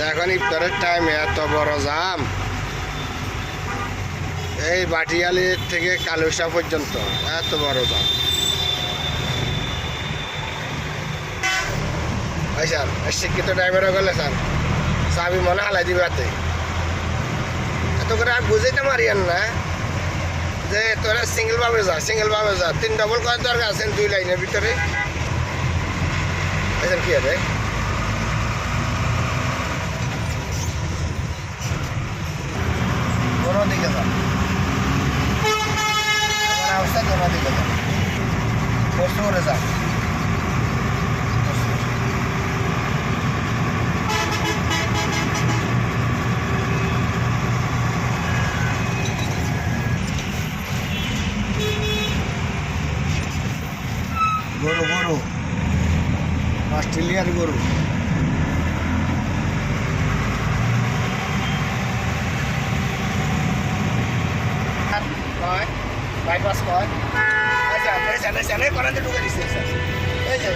এখন ইফতারের টাইম, এত বড় জাম এই বাটিয়ালি থেকে কালুসা পর্যন্ত, এত বড় জাম। ভাই স্যার শিক্ষিত ড্রাইভারও গেলে স্যার চাবি মনে হালাই দিবে হাতে, এত করে আর বুঝাইতে মারিয়েন না যে তোরা সিঙ্গেল ভাবে যা, 3 ডবল করার দরকার আছেন 2 লাইনের ভিতরে। কি হবে কোনো দিকে যান, আমার অবস্থা কোনো দিকে যান, কষ্ট করে যান। গরু গরু অস্ট্রেলিয়ার গরু। বাইপাস কয় আচ্ছা করাতে ঢুকে দিচ্ছে এই যে